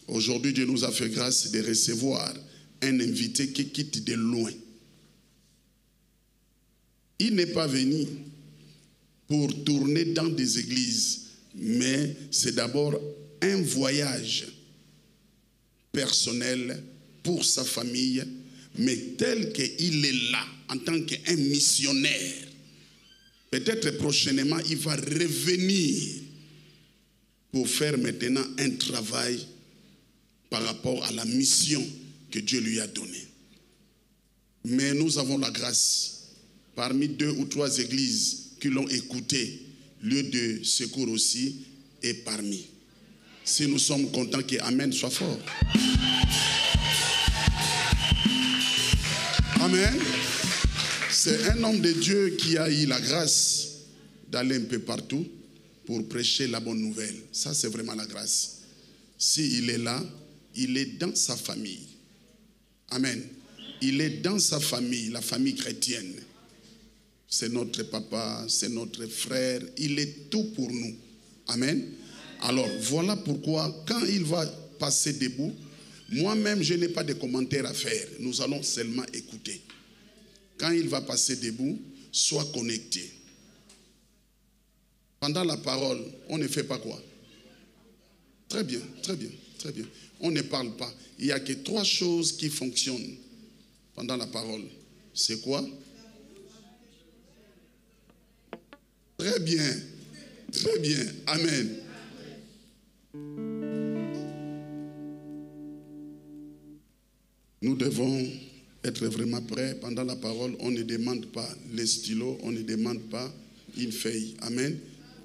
Aujourd'hui, Dieu nous a fait grâce de recevoir un invité qui quitte de loin. Il n'est pas venu pour tourner dans des églises, mais c'est d'abord un voyage personnel pour sa famille, mais tel qu'il est là, en tant qu'un missionnaire. Peut-être prochainement, il va revenir pour faire maintenant un travail par rapport à la mission que Dieu lui a donnée. Mais nous avons la grâce, parmi 2 ou 3 églises qui l'ont écouté, lieu de secours aussi est parmi. Si nous sommes contents que Amen soit fort. Amen. C'est un homme de Dieu qui a eu la grâce d'aller un peu partout pour prêcher la bonne nouvelle. Ça, c'est vraiment la grâce. S'il est là, il est dans sa famille. Amen. Il est dans sa famille, la famille chrétienne. C'est notre papa, c'est notre frère. Il est tout pour nous. Amen. Alors, voilà pourquoi, quand il va passer debout, moi-même, je n'ai pas de commentaires à faire. Nous allons seulement écouter. Quand il va passer debout, sois connecté. Pendant la parole, on ne fait pas quoi? Très bien, très bien, très bien. On ne parle pas. Il n'y a que 3 choses qui fonctionnent pendant la parole. C'est quoi? Très bien, très bien. Amen. Nous devons être vraiment prêts. Pendant la parole, on ne demande pas les stylos, on ne demande pas une feuille. Amen.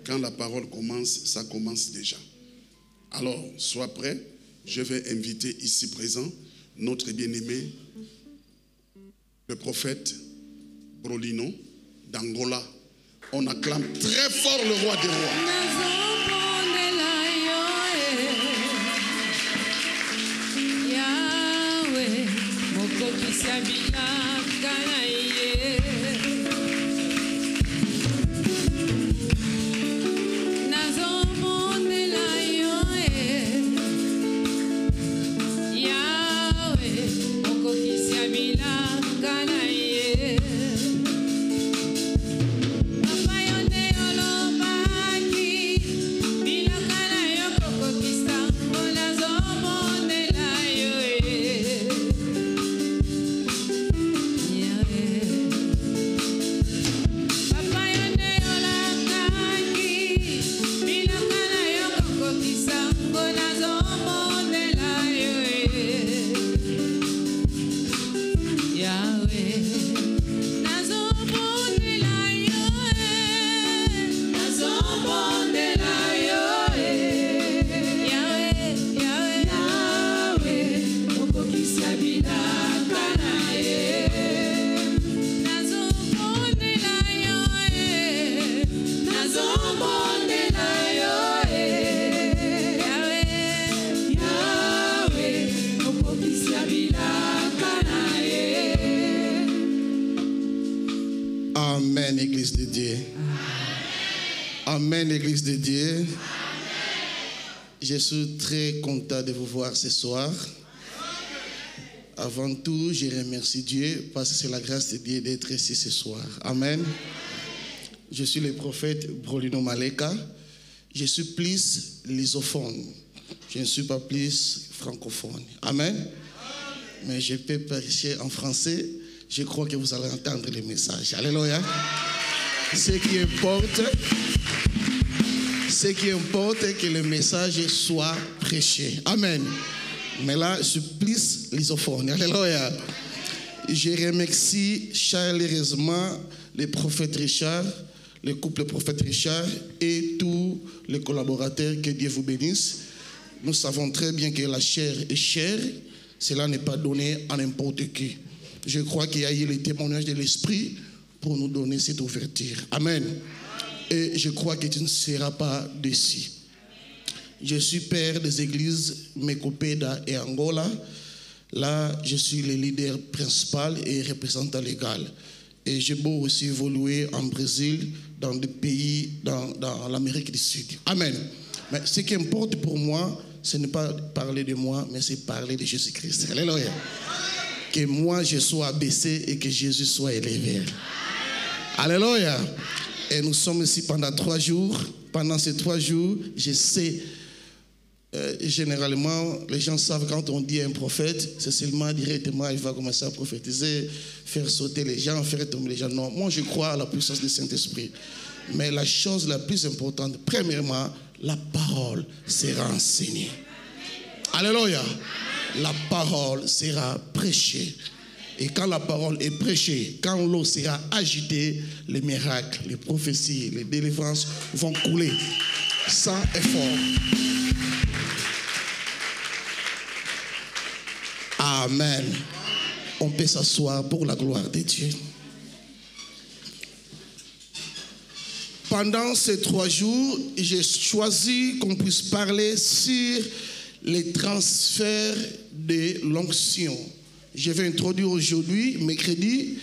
Quand la parole commence, ça commence déjà. Alors, sois prêt. Je vais inviter ici présent notre bien-aimé, le prophète Brolino d'Angola. On acclame très fort le roi des rois. Amen, Église de Dieu. Amen, Église de Dieu. Amen. Je suis très content de vous voir ce soir. Avant tout, je remercie Dieu parce que c'est la grâce de Dieu d'être ici ce soir. Amen. Je suis le prophète Brolino Maleka. Je suis plus lusophone. Je ne suis pas plus francophone. Amen. Mais je peux prêcher en français. Je crois que vous allez entendre le message. Alléluia. Ce qui importe, c'est que le message soit prêché. Amen. Mais là, je suis plus lusophone. Alléluia. Je remercie chaleureusement le prophète Richard, le couple prophète Richard et tous les collaborateurs. Que Dieu vous bénisse. Nous savons très bien que la chair est chère. Cela n'est pas donné à n'importe qui. Je crois qu'il y a eu le témoignage de l'Esprit pour nous donner cette ouverture. Amen. Et je crois que tu ne seras pas déçu. Je suis père des églises Mekopeda et Angola. Là, je suis le leader principal et représentant légal. Et j'ai beau aussi évoluer en Brésil, dans des pays, dans l'Amérique du Sud. Amen. Mais ce qui importe pour moi, ce n'est pas parler de moi, mais c'est parler de Jésus-Christ. Alléluia. Que moi je sois abaissé et que Jésus soit élevé. Alléluia. Et nous sommes ici pendant 3 jours. Pendant ces 3 jours, je sais, généralement, les gens savent quand on dit un prophète, c'est seulement directement, il va commencer à prophétiser, faire sauter les gens, faire tomber les gens. Non, moi je crois à la puissance du Saint-Esprit. Mais la chose la plus importante, premièrement, la parole sera enseignée. Alléluia. La parole sera prêchée. Et quand la parole est prêchée, quand l'eau sera agitée, les miracles, les prophéties, les délivrances vont couler sans effort. Amen. On peut s'asseoir pour la gloire de Dieu. Pendant ces 3 jours, j'ai choisi qu'on puisse parler sur les transferts de l'onction. Je vais introduire aujourd'hui, mercredi,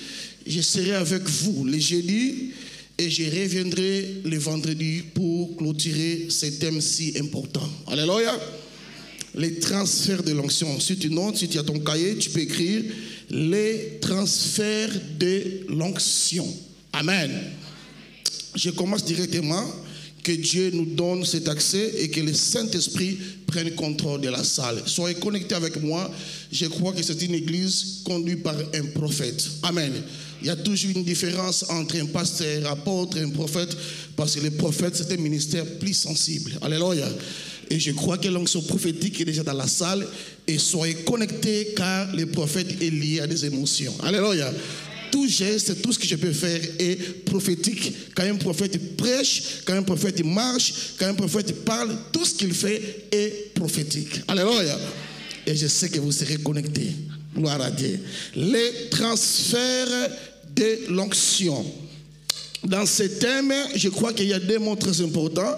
je serai avec vous le jeudi et je reviendrai le vendredi pour clôturer ce thème si important. Alléluia. Les transferts de l'onction. Si tu notes, si tu as ton cahier, tu peux écrire les transferts de l'onction. Amen. Je commence directement. Que Dieu nous donne cet accès et que le Saint-Esprit prenne contrôle de la salle. Soyez connectés avec moi. Je crois que c'est une église conduite par un prophète. Amen. Il y a toujours une différence entre un pasteur, un apôtre et un prophète, parce que le prophète, c'est un ministère plus sensible. Alléluia. Et je crois que l'onction prophétique est déjà dans la salle. Et soyez connectés car le prophète est lié à des émotions. Alléluia. Tout geste, tout ce que je peux faire est prophétique. Quand un prophète prêche, quand un prophète marche, quand un prophète parle, tout ce qu'il fait est prophétique. Alléluia. Et je sais que vous serez connectés. Gloire à Dieu. Les transferts de l'onction. Dans ce thème, je crois qu'il y a 2 mots très importants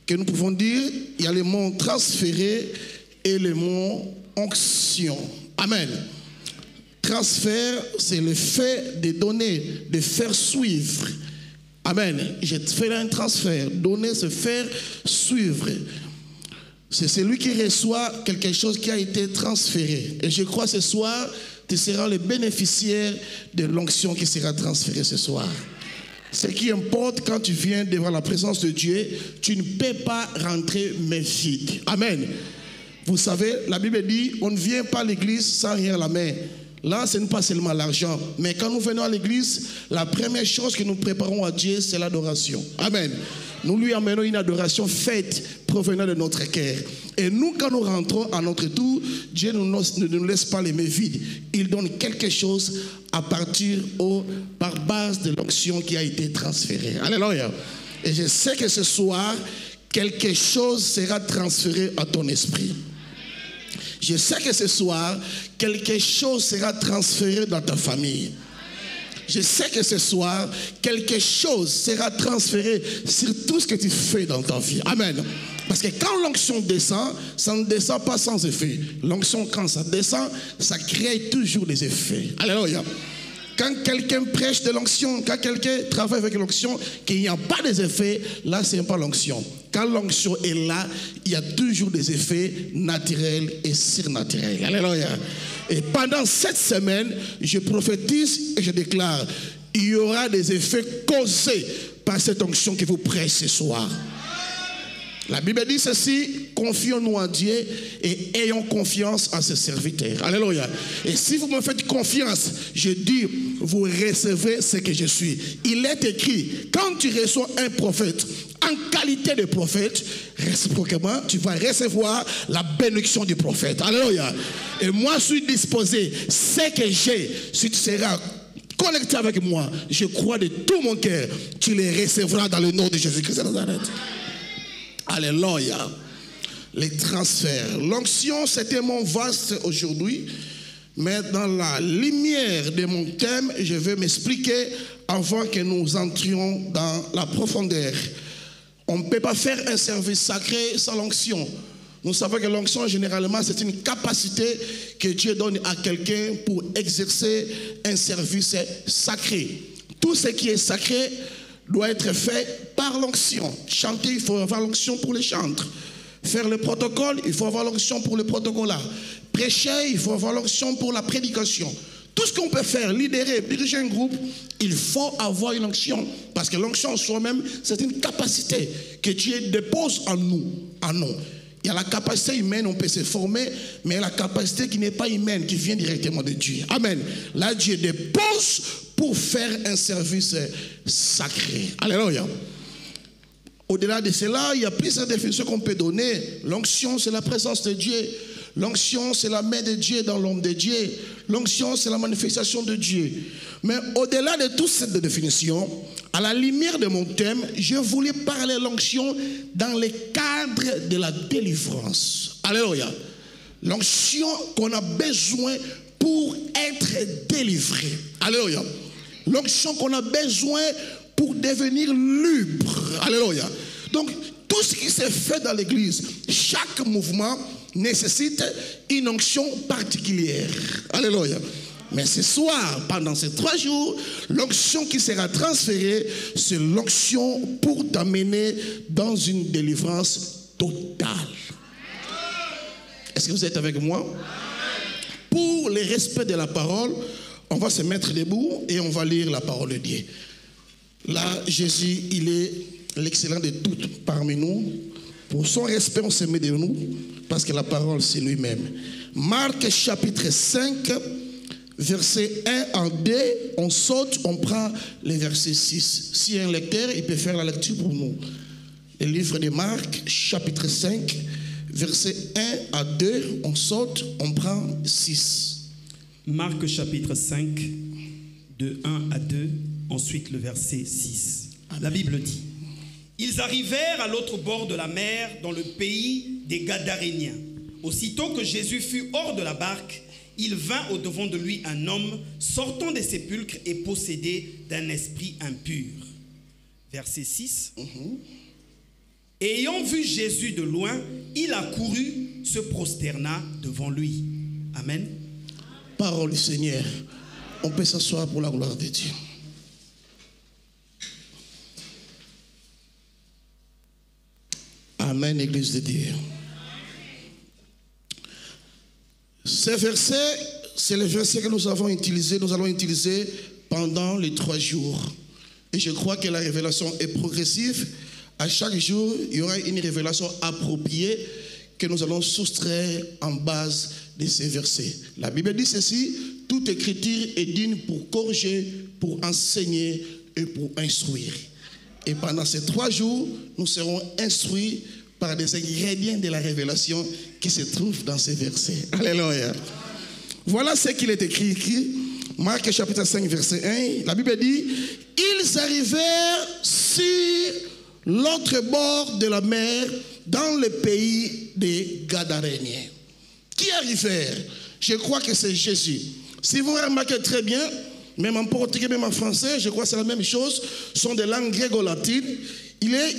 que nous pouvons dire. Il y a le mot transférer et le mot onction. Amen. Transfert, c'est le fait de donner, de faire suivre. Amen. Je fais un transfert. Donner, c'est faire suivre. C'est celui qui reçoit quelque chose qui a été transféré. Et je crois ce soir, tu seras le bénéficiaire de l'onction qui sera transférée ce soir. Ce qui importe quand tu viens devant la présence de Dieu, tu ne peux pas rentrer mais vide. Amen. Vous savez, la Bible dit, on ne vient pas à l'église sans rien à la main. Là, ce n'est pas seulement l'argent. Mais quand nous venons à l'église, la première chose que nous préparons à Dieu, c'est l'adoration. Amen. Nous lui amenons une adoration faite, provenant de notre cœur. Et nous, quand nous rentrons à notre tour, Dieu ne nous laisse pas les mains vides. Il donne quelque chose à partir par base de l'onction qui a été transférée. Alléluia. Et je sais que ce soir, quelque chose sera transféré à ton esprit. Je sais que ce soir, quelque chose sera transféré dans ta famille. Je sais que ce soir, quelque chose sera transféré sur tout ce que tu fais dans ta vie. Amen. Parce que quand l'onction descend, ça ne descend pas sans effet. L'onction, quand ça descend, ça crée toujours des effets. Alléluia. Quand quelqu'un prêche de l'onction, quand quelqu'un travaille avec l'onction, qu'il n'y a pas des effets, là, ce n'est pas l'onction. Quand l'onction est là, il y a toujours des effets naturels et surnaturels. Alléluia. Et pendant cette semaine, je prophétise et je déclare, il y aura des effets causés par cette onction que vous prêchez ce soir. La Bible dit ceci, confions-nous en Dieu et ayons confiance en ses serviteurs. Alléluia. Et si vous me faites confiance, je dis, vous recevrez ce que je suis. Il est écrit, quand tu reçois un prophète en qualité de prophète, réciproquement, tu vas recevoir la bénédiction du prophète. Alléluia. Et moi, je suis disposé, ce que j'ai, si tu seras connecté avec moi, je crois de tout mon cœur, tu les recevras dans le nom de Jésus-Christ de Nazareth. Alléluia. Les transferts. L'onction, c'est tellement vaste aujourd'hui, mais dans la lumière de mon thème, je vais m'expliquer avant que nous entrions dans la profondeur. On ne peut pas faire un service sacré sans l'onction. Nous savons que l'onction, généralement, c'est une capacité que Dieu donne à quelqu'un pour exercer un service sacré. Tout ce qui est sacré doit être fait par l'onction. Chanter, il faut avoir l'onction pour les chantres. Faire le protocole, il faut avoir l'onction pour le protocole. Prêcher, il faut avoir l'onction pour la prédication. Tout ce qu'on peut faire, lidérer, diriger un groupe, il faut avoir une onction. Parce que l'onction en soi-même, c'est une capacité que Dieu dépose en nous. Il y a la capacité humaine, on peut se former, mais il y a la capacité qui n'est pas humaine, qui vient directement de Dieu. Amen. Là, Dieu dépose pour faire un service sacré. Alléluia. Au-delà de cela, il y a plusieurs définitions qu'on peut donner. L'onction, c'est la présence de Dieu. L'onction, c'est la main de Dieu dans l'homme de Dieu. L'onction, c'est la manifestation de Dieu. Mais au-delà de toutes ces définitions, à la lumière de mon thème, je voulais parler de l'onction dans le cadre de la délivrance. Alléluia. L'onction qu'on a besoin pour être délivré. Alléluia. L'onction qu'on a besoin pour devenir libre. Alléluia. Donc, tout ce qui s'est fait dans l'église, chaque mouvement nécessite une onction particulière. Alléluia. Mais ce soir, pendant ces 3 jours, l'onction qui sera transférée, c'est l'onction pour t'amener dans une délivrance totale. Est-ce que vous êtes avec moi? Pour le respect de la parole, on va se mettre debout et on va lire la parole de Dieu. Là, Jésus, il est l'excellent de toutes parmi nous. Pour son respect, on se met de nous, parce que la parole, c'est lui-même. Marc chapitre 5, verset 1 en 2, on saute, on prend le verset 6. S'il y a un lecteur, il peut faire la lecture pour nous. Le livre de Marc, chapitre 5, verset 1 à 2, on saute, on prend 6. Marc chapitre 5, de 1 à 2, ensuite le verset 6. Amen. La Bible dit: ils arrivèrent à l'autre bord de la mer, dans le pays des Gadaréniens. Aussitôt que Jésus fut hors de la barque, il vint au-devant de lui un homme sortant des sépulcres et possédé d'un esprit impur. Verset 6. Et ayant vu Jésus de loin, il accourut, se prosterna devant lui. Amen. Parole du Seigneur. On peut s'asseoir pour la gloire de Dieu. Amen, Église de Dieu. Ce verset, c'est le verset que nous allons utiliser pendant les 3 jours. Et je crois que la révélation est progressive. À chaque jour, il y aura une révélation appropriée que nous allons soustraire en base de ces versets. La Bible dit ceci: toute écriture est digne pour corriger, pour enseigner et pour instruire. Et pendant ces 3 jours, nous serons instruits par des ingrédients de la révélation qui se trouvent dans ces versets. Alléluia. Voilà ce qu'il est écrit. Marc chapitre 5, verset 1. La Bible dit: ils arrivèrent sur l'autre bord de la mer, dans le pays des Gadaréniens. Qui arrivèrent? Je crois que c'est Jésus. Si vous remarquez très bien, même en portugais, même en français, je crois que c'est la même chose, sont des langues gréco-latines.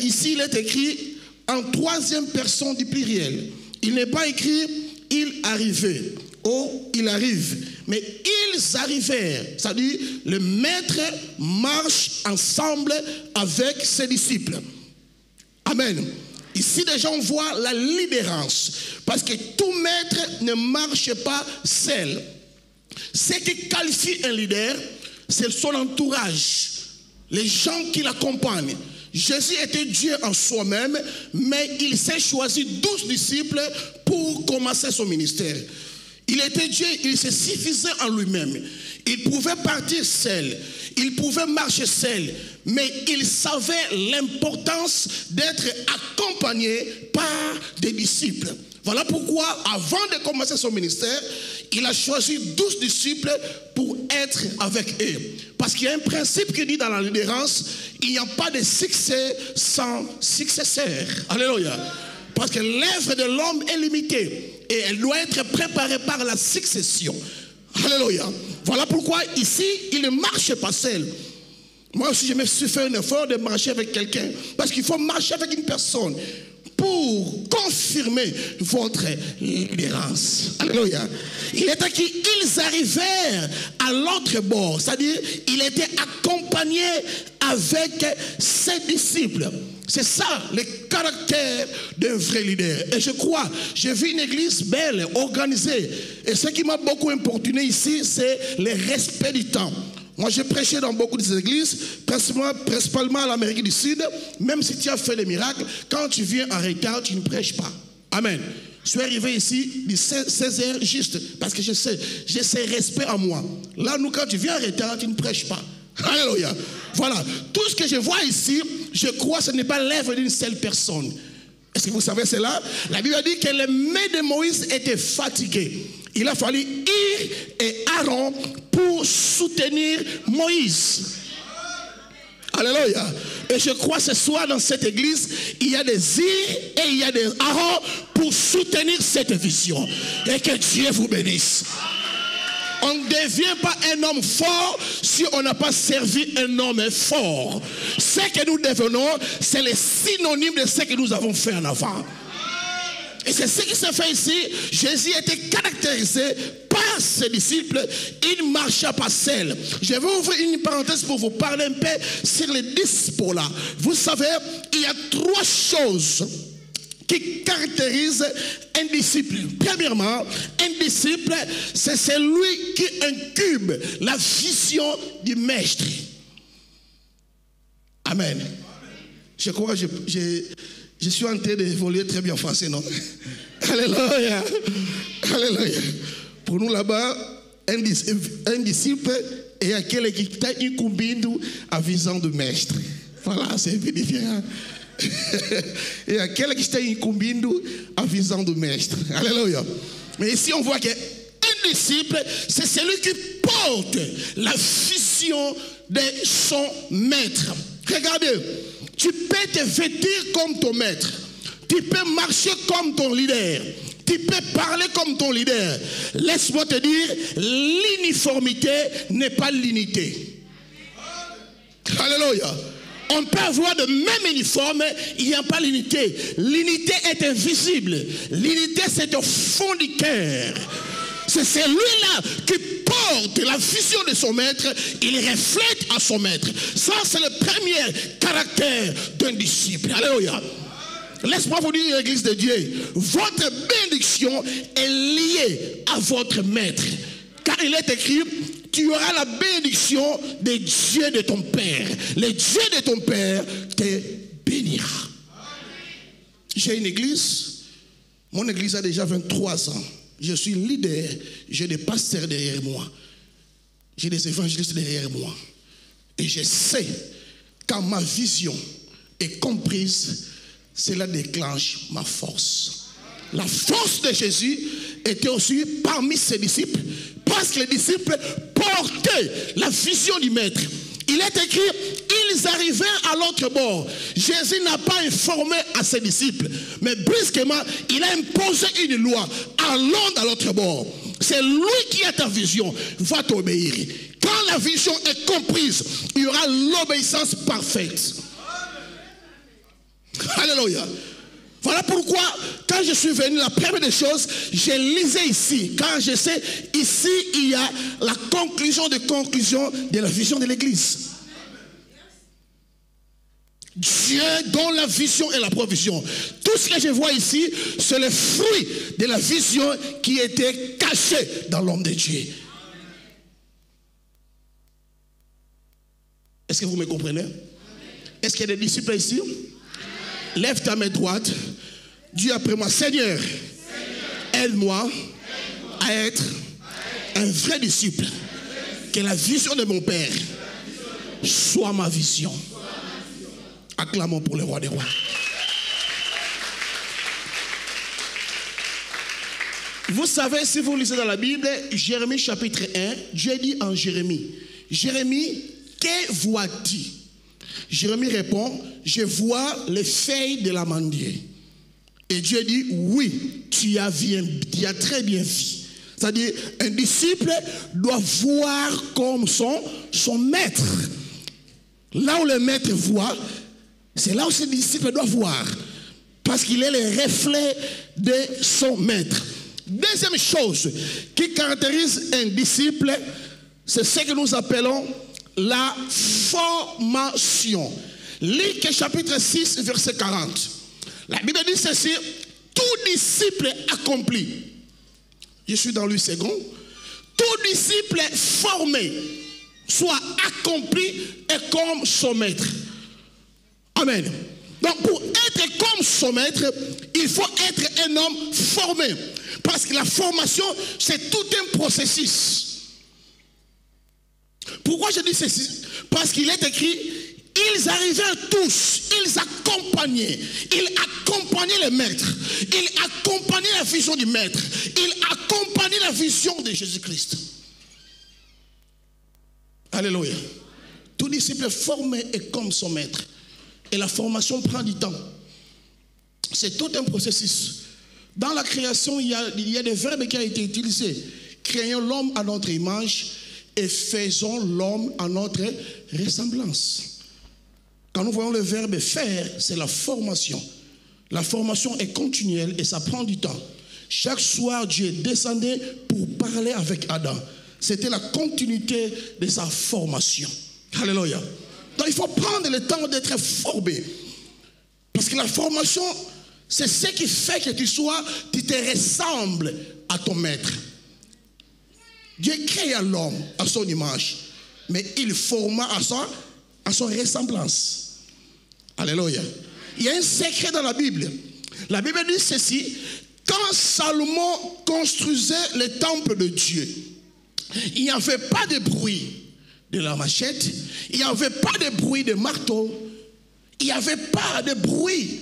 Ici, il est écrit en 3e personne du pluriel. Il n'est pas écrit « il arrivait » ou « il arrive », mais « ils arrivèrent ». C'est-à-dire, le maître marche ensemble avec ses disciples. Amen. Ici, déjà, on voit la libérance. Parce que tout maître ne marche pas seul. Ce qui qualifie un leader, c'est son entourage, les gens qui l'accompagnent. Jésus était Dieu en soi-même, mais il s'est choisi 12 disciples pour commencer son ministère. Il était Dieu, il se suffisait en lui-même. Il pouvait partir seul, il pouvait marcher seul, mais il savait l'importance d'être accompagné par des disciples. Voilà pourquoi, avant de commencer son ministère, il a choisi 12 disciples pour être avec eux. Parce qu'il y a un principe qui dit dans la libérance, il n'y a pas de succès sans successeur. Alléluia. Parce que l'œuvre de l'homme est limitée et elle doit être préparée par la succession. Alléluia. Voilà pourquoi ici, il ne marche pas seul. Moi aussi, je me suis fait un effort de marcher avec quelqu'un. Parce qu'il faut marcher avec une personne pour confirmer votre libérance. Alléluia. Il est écrit, ils arrivèrent à l'autre bord. C'est-à-dire, il était accompagné avec ses disciples. C'est ça, le caractère d'un vrai leader. Et je crois, j'ai vu une église belle, organisée. Et ce qui m'a beaucoup importuné ici, c'est le respect du temps. Moi, j'ai prêché dans beaucoup d'églises, principalement à l'Amérique du Sud. Même si tu as fait des miracles, quand tu viens en retard, tu ne prêches pas. Amen. Je suis arrivé ici, il 16 heures juste, parce que j'ai ce respect en moi. Là, nous, quand tu viens en retard, tu ne prêches pas. Alléluia. Voilà. Tout ce que je vois ici, je crois que ce n'est pas l'œuvre d'une seule personne. Est-ce que vous savez cela? La Bible a dit que les mains de Moïse étaient fatiguées. Il a fallu Ir et Aaron pour soutenir Moïse. Alléluia. Et je crois que ce soir dans cette église, il y a des Ir et il y a des Aaron pour soutenir cette vision. Et que Dieu vous bénisse. On ne devient pas un homme fort si on n'a pas servi un homme fort. Ce que nous devenons, c'est le synonyme de ce que nous avons fait en avant. Et c'est ce qui s'est fait ici. Jésus était caractérisé par ses disciples. Il ne marcha pas seul. Je vais ouvrir une parenthèse pour vous parler un peu sur les disciples là. Vous savez, il y a 3 choses qui caractérisent un disciple. Premièrement, un disciple, c'est celui qui incube la vision du maître. Amen. Je crois que je suis en train d'évoluer très bien en français, non? Alléluia. Alléluia. Pour nous là-bas, un disciple est aquele qui está incumbindo a visão do mestre. Voilà, c'est bien différent. Et aquele qui está incumbindo a visão do mestre. Alléluia. Mais ici, on voit qu'un disciple, c'est celui qui porte la vision de son maître. Regardez, tu peux te vêtir comme ton maître. Tu peux marcher comme ton leader. Tu peux parler comme ton leader. Laisse-moi te dire, l'uniformité n'est pas l'unité. Alléluia. On peut avoir le même uniforme, il n'y a pas l'unité. L'unité est invisible. L'unité, c'est au fond du cœur. C'est celui-là qui porte la vision de son maître, il reflète à son maître. Ça, c'est le premier caractère d'un disciple. Alléluia. Laisse-moi vous dire, l'église de Dieu, votre bénédiction est liée à votre maître. Car il est écrit, tu auras la bénédiction des dieux de ton Père. Les dieux de ton Père te bénira. J'ai une église. Mon église a déjà 23 ans. Je suis leader. J'ai des pasteurs derrière moi. J'ai des évangélistes derrière moi. Et je sais, quand ma vision est comprise, cela déclenche ma force. La force de Jésus était aussi parmi ses disciples, parce que les disciples portaient la vision du maître. Il est écrit, ils arrivèrent à l'autre bord. Jésus n'a pas informé à ses disciples, mais brusquement, il a imposé une loi. Allons à l'autre bord. C'est lui qui a ta vision, va t'obéir. Quand la vision est comprise, il y aura l'obéissance parfaite. Alléluia. Voilà pourquoi, quand je suis venu, la première des choses, je lisais ici. Quand je sais, ici, il y a la conclusion de la vision de l'Église. Dieu donne la vision et la provision. Tout ce que je vois ici, c'est le fruit de la vision qui était cachée dans l'homme de Dieu. Est-ce que vous me comprenez? Est-ce qu'il y a des disciples ici? Lève ta main droite. Dis après moi, Seigneur, aide-moi à être un vrai disciple. Que la vision de mon Père soit ma vision. Acclamons pour le roi des rois. Vous savez, si vous lisez dans la Bible, Jérémie chapitre 1, Dieu dit en Jérémie, Jérémie, que vois-tu? Jérémie répond, je vois les feuilles de l'amandier. Et Dieu dit, oui, tu as très bien vu. C'est-à-dire, un disciple doit voir comme son maître. Là où le maître voit, c'est là où ce disciple doit voir. Parce qu'il est le reflet de son maître. Deuxième chose qui caractérise un disciple, c'est ce que nous appelons la formation. Luc chapitre 6, verset 40. La Bible dit ceci, tout disciple accompli. Je suis dans le second. Tout disciple formé soit accompli et comme son maître. Amen. Donc pour être comme son maître, il faut être un homme formé. Parce que la formation, c'est tout un processus. Pourquoi je dis ceci? Parce qu'il est écrit, ils arrivaient tous, ils accompagnaient le maître, ils accompagnaient la vision du maître, ils accompagnaient la vision de Jésus-Christ. Alléluia. Tout disciple formé est comme son maître. Et la formation prend du temps. C'est tout un processus. Dans la création, il y a des verbes qui ont été utilisés. Créons l'homme à notre image et faisons l'homme à notre ressemblance. Quand nous voyons le verbe faire, c'est la formation. La formation est continuelle et ça prend du temps. Chaque soir, Dieu descendait pour parler avec Adam. C'était la continuité de sa formation. Alléluia. Donc il faut prendre le temps d'être formé. Parce que la formation, c'est ce qui fait que tu te ressembles à ton maître. Dieu créa l'homme à son image, mais il forma à son ressemblance. Alléluia. Il y a un secret dans la Bible. La Bible dit ceci, quand Salomon construisait le temple de Dieu, il n'y avait pas de bruit de la machette, il n'y avait pas de bruit de marteau, il n'y avait pas de bruit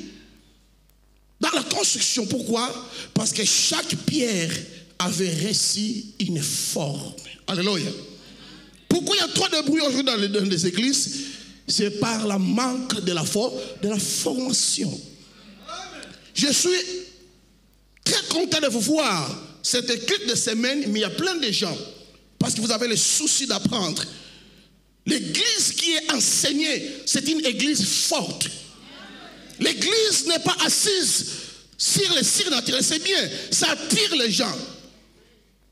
dans la construction. Pourquoi? Parce que chaque pierre avait reçu une forme. Alléluia. Pourquoi il y a trop de bruit aujourd'hui dans les églises? C'est par le manque de la formation. Je suis très content de vous voir. C'était culte de semaine, mais il y a plein de gens. Parce que vous avez le souci d'apprendre. L'église qui est enseignée, c'est une église forte. L'église n'est pas assise sur les cires naturels. C'est bien, ça attire les gens.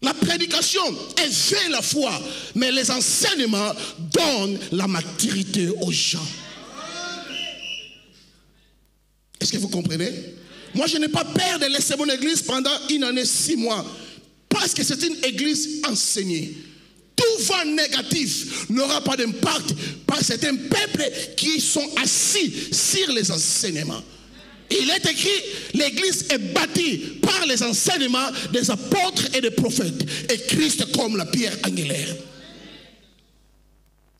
La prédication éveille la foi, mais les enseignements donnent la maturité aux gens. Est-ce que vous comprenez? Moi, je n'ai pas peur de laisser mon église pendant 1 année, 6 mois, parce que c'est une église enseignée. Tout vent négatif n'aura pas d'impact, parce que c'est un peuple qui sont assis sur les enseignements. Il est écrit, l'église est bâtie par les enseignements des apôtres et des prophètes. Et Christ comme la pierre angulaire.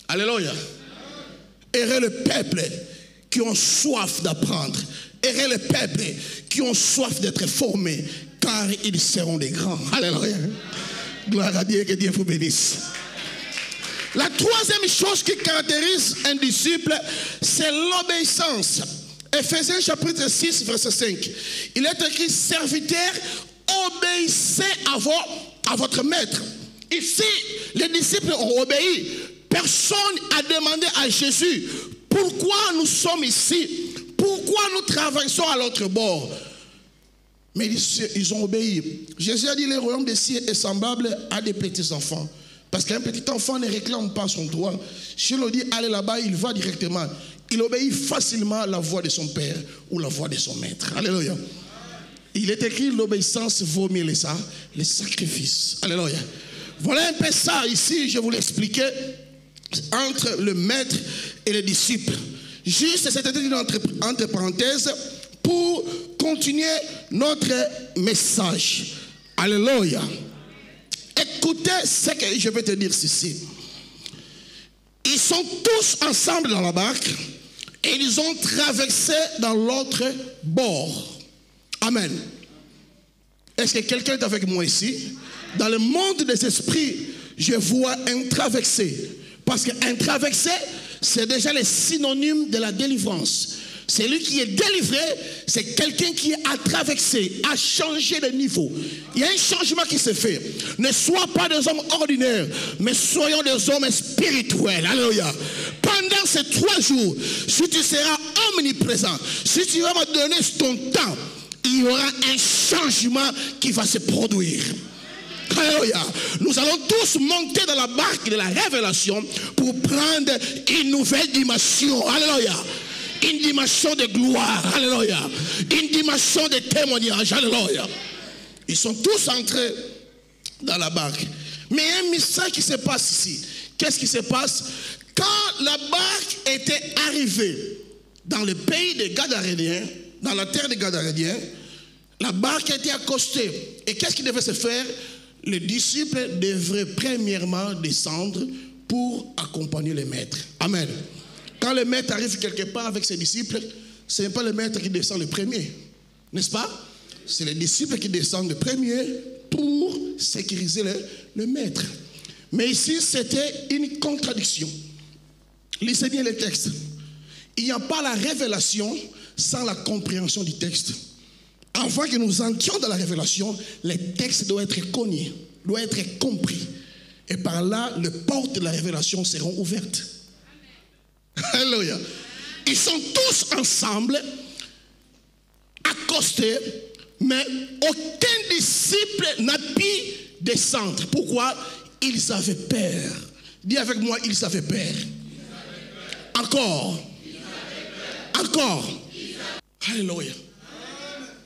Alléluia. Heureux le peuple qui ont soif d'apprendre. Heureux le peuple qui ont soif d'être formés, car ils seront des grands. Alléluia. Gloire à Dieu, que Dieu vous bénisse. La troisième chose qui caractérise un disciple, c'est l'obéissance. Ephésiens chapitre 6, verset 5. Il est écrit, serviteurs, obéissez à votre maître. Ici, les disciples ont obéi. Personne n'a demandé à Jésus pourquoi nous sommes ici, pourquoi nous traversons à l'autre bord. Mais ils ont obéi. Jésus a dit, le royaume des cieux est semblable à des petits enfants. Parce qu'un petit enfant ne réclame pas son droit. Si on lui dit, allez là-bas, il va directement. Il obéit facilement à la voix de son père ou la voix de son maître. Alléluia. Il est écrit, l'obéissance vaut mieux les sacrifices. Alléluia. Voilà un peu ça ici, je vous l'expliquais, entre le maître et le disciple. Juste, c'était une entre parenthèses pour continuer notre message. Alléluia. Écoutez ce que je vais te dire ceci. Ils sont tous ensemble dans la barque et ils ont traversé dans l'autre bord. Amen. Est-ce que quelqu'un est avec moi ici? Dans le monde des esprits, je vois un traversé. Parce qu'un traversé, c'est déjà le synonyme de la délivrance. Celui qui est délivré, c'est quelqu'un qui a traversé, a changé de niveau. Il y a un changement qui se fait. Ne sois pas des hommes ordinaires, mais soyons des hommes spirituels. Alléluia. Pendant ces 3 jours, si tu seras omniprésent, si tu vas me donner ton temps, il y aura un changement qui va se produire. Alléluia. Nous allons tous monter dans la barque de la révélation pour prendre une nouvelle dimension. Alléluia. une dimension de gloire. Alléluia. Une dimension de témoignage. Alléluia. Ils sont tous entrés dans la barque. Mais il y a un mystère qui se passe ici. Qu'est-ce qui se passe? Quand la barque était arrivée dans le pays des Gadaréniens, dans la terre des Gadaréniens, la barque était accostée. Et qu'est-ce qui devait se faire? Les disciples devraient premièrement descendre pour accompagner le maître. Amen. Quand le maître arrive quelque part avec ses disciples, ce n'est pas le maître qui descend le premier. N'est-ce pas? C'est les disciples qui descendent le premier pour sécuriser le maître. Mais ici, c'était une contradiction. Lisez bien le texte. Il n'y a pas la révélation sans la compréhension du texte. Avant que nous entrions dans la révélation, les textes doivent être connus, doivent être compris. Et par là, les portes de la révélation seront ouvertes. Alléluia. Ils sont tous ensemble, accostés, mais aucun disciple n'a pu descendre. Pourquoi? Ils avaient peur. Dis avec moi, ils avaient peur. Encore. Encore. Alléluia.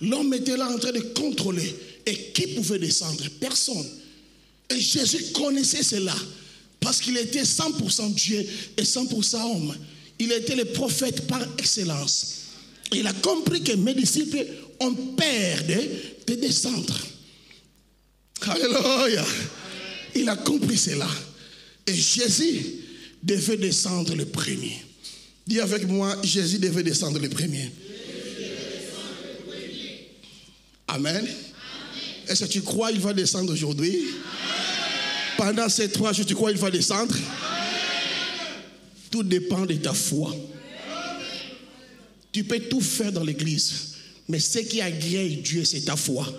L'homme était là en train de contrôler. Et qui pouvait descendre? Personne. Et Jésus connaissait cela. Parce qu'il était 100% Dieu et 100% homme. Il était le prophète par excellence. Et il a compris que mes disciples ont peur de descendre. Alléluia. Il a compris cela. Et Jésus devait descendre le premier. Dis avec moi, Jésus devait descendre le premier. Amen. Amen. Est-ce que tu crois qu'il va descendre aujourd'hui? Pendant ces 3 jours, tu crois qu'il va descendre? Amen. Tout dépend de ta foi. Amen. Tu peux tout faire dans l'église, mais ce qui agrée Dieu, c'est ta foi. Amen.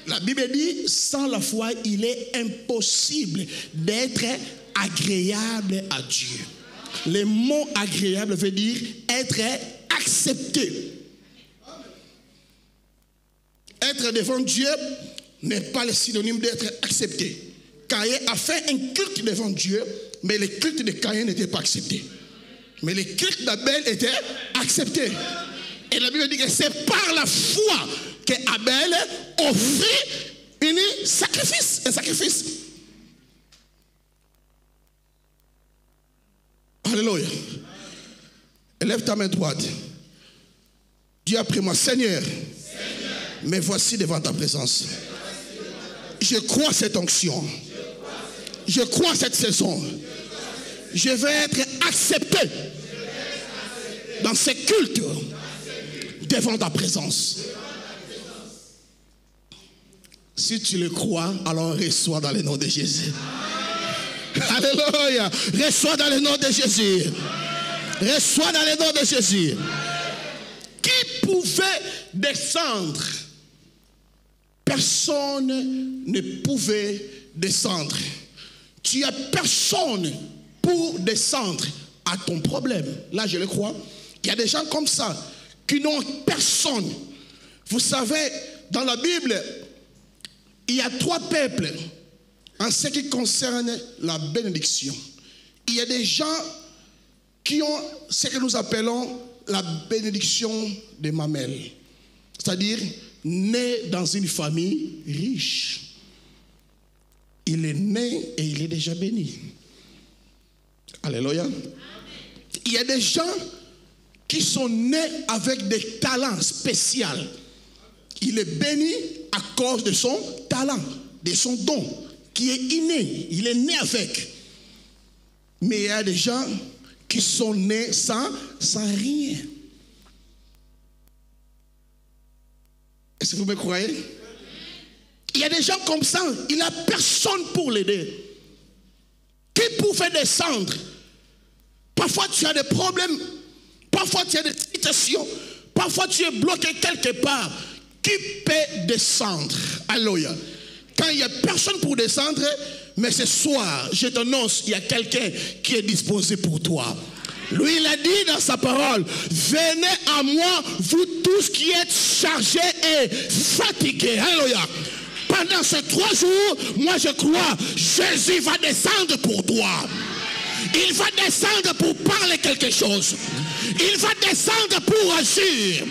La Bible dit, sans la foi, il est impossible d'être agréable à Dieu. Le mot agréable veut dire être accepté. Être devant Dieu n'est pas le synonyme d'être accepté. Caïn a fait un culte devant Dieu, mais le culte de Caïn n'était pas accepté. Mais le culte d'Abel était accepté. Et la Bible dit que c'est par la foi qu'Abel offrit un sacrifice. Alléluia. Élève ta main droite. Dis après moi, Seigneur, me voici devant ta présence. Je crois cette onction. Je crois cette saison. Je vais être accepté dans ce culte devant ta présence. Si tu le crois, alors reçois dans le nom de Jésus. Alléluia. Reçois dans le nom de Jésus. Reçois dans le nom de Jésus. Qui pouvait descendre? Personne ne pouvait descendre. Tu n'as personne pour descendre à ton problème. Là, je le crois. Il y a des gens comme ça qui n'ont personne. Vous savez, dans la Bible, il y a 3 peuples en ce qui concerne la bénédiction. Il y a des gens qui ont ce que nous appelons la bénédiction de mamelles. C'est-à-dire, né dans une famille riche. Il est né et il est déjà béni. Alléluia. Amen. Il y a des gens qui sont nés avec des talents spéciaux. Il est béni à cause de son talent, de son don, qui est inné. Il est né avec. Mais il y a des gens qui sont nés sans rien. Est-ce que vous me croyez? Il y a des gens comme ça, il n'a personne pour l'aider. Qui pouvait descendre? Parfois tu as des problèmes, parfois tu as des situations, parfois tu es bloqué quelque part. Qui peut descendre? Alléluia. Quand il n'y a personne pour descendre, mais ce soir, je t'annonce, il y a quelqu'un qui est disposé pour toi. Lui, il a dit dans sa parole, venez à moi, vous tous qui êtes chargés et fatigués. Alléluia. Pendant ces 3 jours, moi je crois, Jésus va descendre pour toi. Il va descendre pour parler quelque chose. Il va descendre pour agir.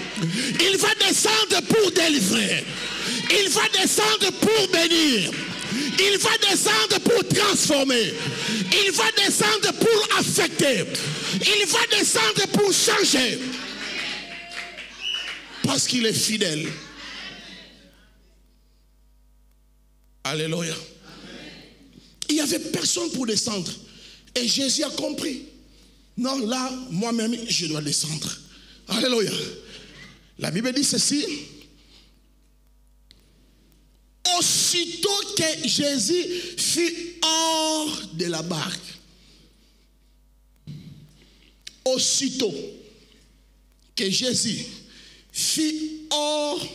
Il va descendre pour délivrer. Il va descendre pour bénir. Il va descendre pour transformer. Il va descendre pour affecter. Il va descendre pour changer. Parce qu'il est fidèle. Alléluia. Il n'y avait personne pour descendre. Et Jésus a compris. Non, là, moi-même, je dois descendre. Alléluia. La Bible dit ceci. Aussitôt que Jésus fut hors de la barque. Aussitôt que Jésus fut hors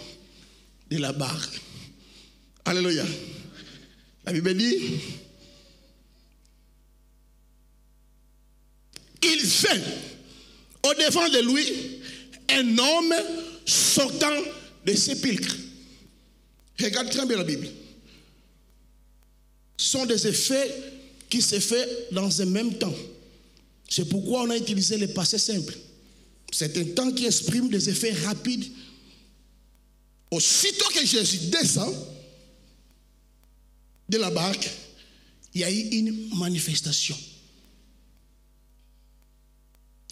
de la barque. Alléluia. La Bible dit, il vint au-devant de lui un homme sortant de sépulcre. Regarde très bien la Bible. Ce sont des effets qui se font dans un même temps. C'est pourquoi on a utilisé le passé simple. C'est un temps qui exprime des effets rapides. Aussitôt que Jésus descend de la barque, il y a eu une manifestation.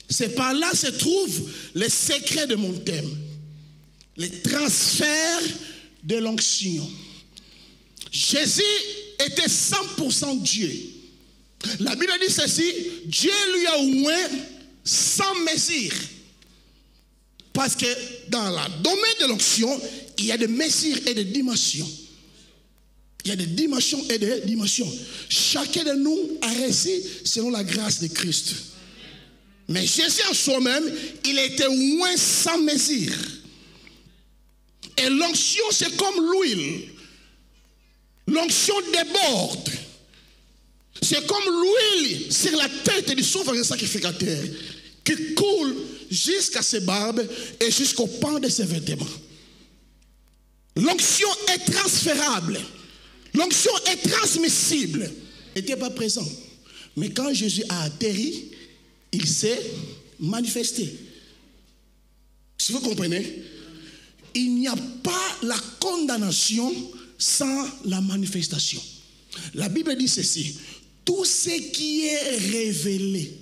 C'est par là que se trouve le secret de mon thème. Le transfert de l'onction. Jésus était 100% Dieu. La Bible dit ceci, Dieu lui a oint sans mesure. Parce que dans le domaine de l'onction, il y a des mesures et des dimensions. Il y a des dimensions et des dimensions. Chacun de nous a reçu selon la grâce de Christ. Mais Jésus en soi-même, il était oint sans mesure. Et l'onction, c'est comme l'huile. L'onction déborde. C'est comme l'huile sur la tête du souverain sacrificateur qui coule jusqu'à ses barbes et jusqu'au pan de ses vêtements. L'onction est transférable. L'onction est transmissible. Il n'était pas présent. Mais quand Jésus a atterri, il s'est manifesté. Si vous comprenez, il n'y a pas la condamnation sans la manifestation. La Bible dit ceci, tout ce qui est révélé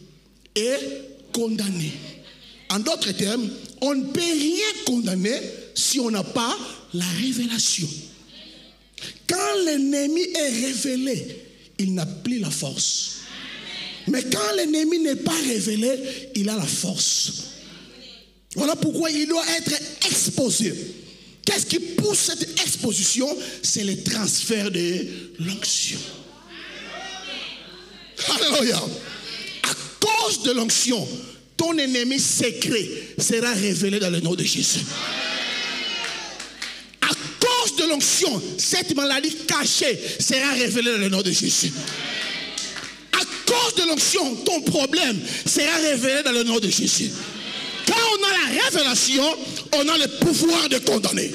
est condamné. En d'autres termes, on ne peut rien condamner si on n'a pas la révélation. Quand l'ennemi est révélé, il n'a plus la force. Mais quand l'ennemi n'est pas révélé, il a la force. Voilà pourquoi il doit être exposé. Qu'est-ce qui pousse cette exposition? C'est le transfert de l'onction. Alléluia. À cause de l'onction, ton ennemi secret sera révélé dans le nom de Jésus. À cause de l'onction, cette maladie cachée sera révélée dans le nom de Jésus. À cause de l'onction, ton problème sera révélé dans le nom de Jésus. Quand on a la révélation, on a le pouvoir de condamner.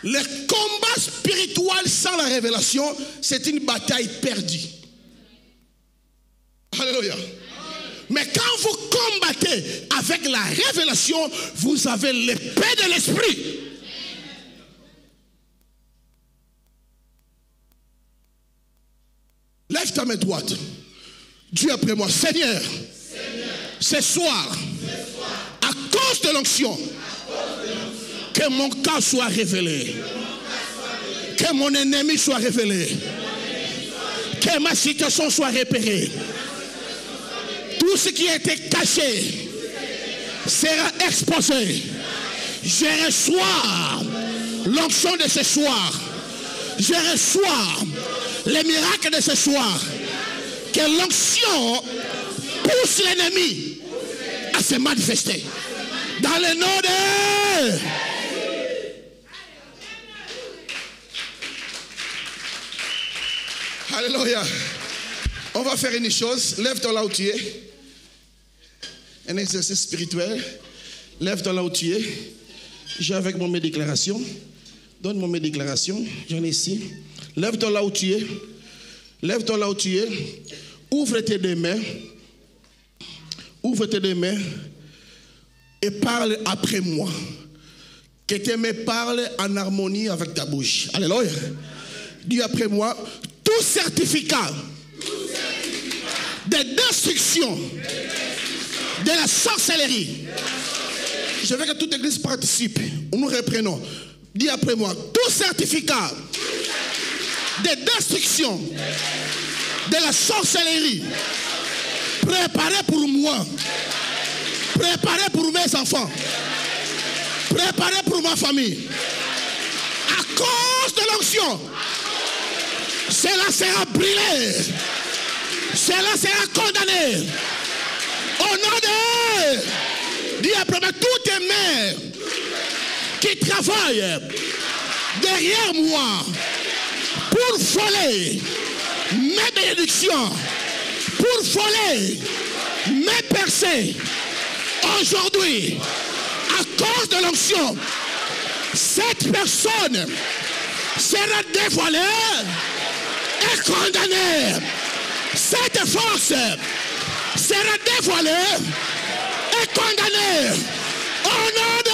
Le combat spirituel sans la révélation, c'est une bataille perdue. Alléluia. Mais quand vous combattez avec la révélation, vous avez l'épée de l'esprit. Lève ta main droite. Dieu après moi. Seigneur, ce soir, à cause de l'onction, que mon cas soit révélé. Que mon ennemi soit révélé. Que ma situation soit repérée. Tout ce qui était caché sera exposé. Je reçois l'onction de ce soir. Je reçois les miracles de ce soir. Que l'onction pousse l'ennemi à se manifester. Dans le nom de... Alléluia. On va faire une chose. Lève-toi là où tu es. Un exercice spirituel. Lève-toi là où tu es. J'ai avec moi mes déclarations. Donne-moi mes déclarations. J'en ai ici. Lève-toi là où tu es. Lève-toi là où tu es. Ouvre tes deux mains. Ouvre tes deux mains. Et parle après moi. Que tes mains parlent en harmonie avec ta bouche. Alléluia. Dis après moi. Tout certificat de destruction de la sorcellerie. Je veux que toute l'église participe. Nous reprenons. Dis après moi. Tout certificat de destruction de la sorcellerie préparé pour moi, préparé pour mes enfants, préparé pour ma famille, à cause de l'onction, cela sera brûlé, cela sera condamné. Au nom de, dis après moi, toutes les mères qui travaillent derrière moi pour voler mes bénédictions, pour voler mes percées, aujourd'hui, à cause de l'onction, cette personne sera dévoilée et condamnée. Cette force sera dévoilée et condamnée. Au nom de...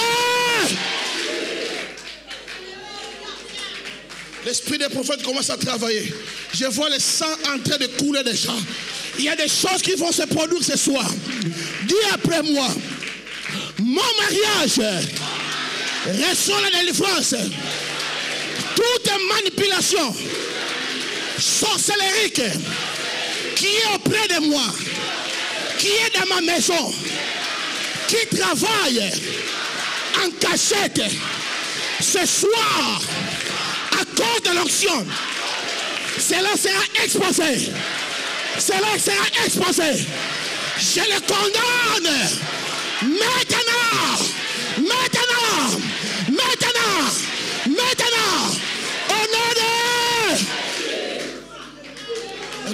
L'esprit des prophètes commence à travailler. Je vois le sang en train de couler déjà. Il y a des choses qui vont se produire ce soir. Dis après moi. Mon mariage reçoit la délivrance. Toute manipulation sorcellérique qui est auprès de moi, qui est dans ma maison, qui travaille en cachette, ce soir, à cause de l'onction, cela sera exposé. Cela sera exposé. Je le condamne. Maintenant. Maintenant. Maintenant. Maintenant. Au nom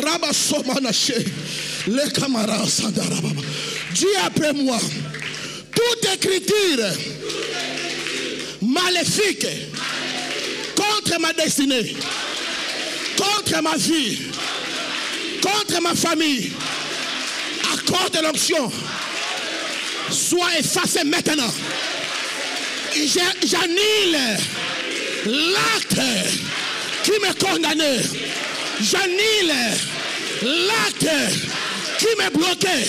de Rabasomanache. Les camarades Sandarababa. Dis après moi. Toute écriture maléfique contre ma destinée, contre ma vie, contre ma famille, à cause de l'onction, soit effacée maintenant. J'annule l'acte qui me condamnait. J'annule l'acte qui me bloquait.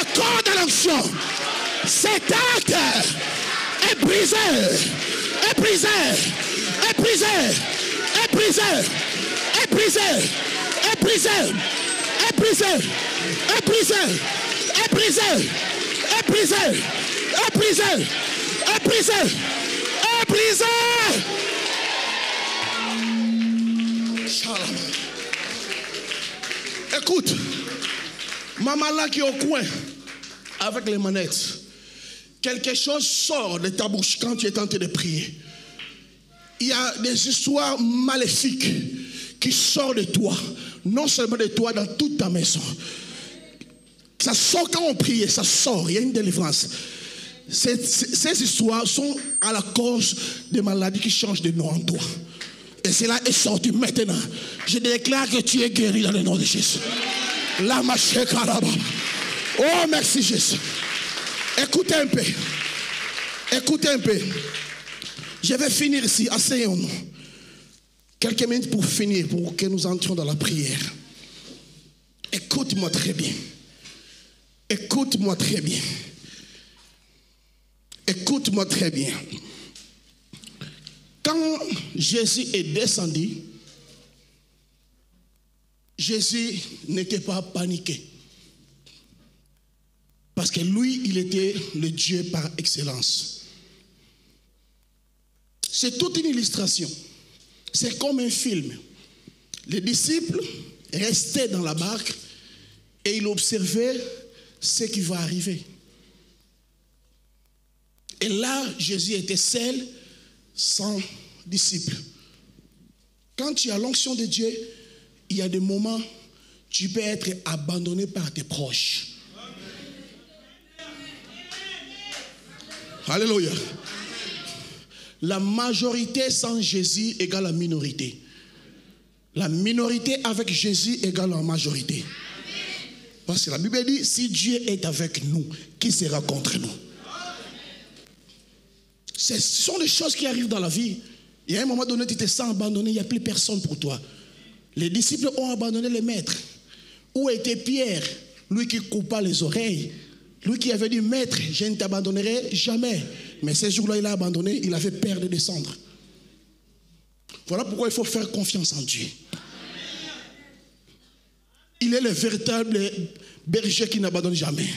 À cause de l'onction, cet acte est brisé, est brisé, est brisé, est brisé, est brisé, est brisé, est brisé, est brisé, est brisé, est brisé, est brisé, est brisé, est brisé. Écoute, maman là qui est au coin avec les manettes, quelque chose sort de ta bouche quand tu es en train de prier. Il y a des histoires maléfiques qui sortent de toi, non seulement de toi, dans toute ta maison. Ça sort quand on prie, ça sort, il y a une délivrance. Ces histoires sont à la cause des maladies qui changent de nom en toi. Et cela est sorti maintenant. Je déclare que tu es guéri dans le nom de Jésus. La maché karaba. Oh, merci Jésus. Écoutez un peu. Écoutez un peu. Je vais finir ici. Asseyons-nous. Quelques minutes pour finir, pour que nous entrions dans la prière. Écoute-moi très bien. Écoute-moi très bien. Écoute-moi très bien. Quand Jésus est descendu, Jésus n'était pas paniqué. Parce que lui, il était le Dieu par excellence. C'est toute une illustration. C'est comme un film. Les disciples restaient dans la barque et ils observaient ce qui va arriver. Et là, Jésus était seul, sans disciples. Quand tu as l'onction de Dieu, il y a des moments où tu peux être abandonné par tes proches. Alléluia. La majorité sans Jésus égale la minorité. La minorité avec Jésus égale la majorité. Parce que la Bible dit, si Dieu est avec nous, qui sera contre nous? Ce sont des choses qui arrivent dans la vie. Il y a un moment donné, tu te sens abandonné, il n'y a plus personne pour toi. Les disciples ont abandonné les maîtres. Où était Pierre, lui qui coupa les oreilles? Lui qui avait dit, maître, je ne t'abandonnerai jamais. Mais ce jour-là, il a abandonné, il avait peur de descendre. Voilà pourquoi il faut faire confiance en Dieu. Il est le véritable berger qui n'abandonne jamais.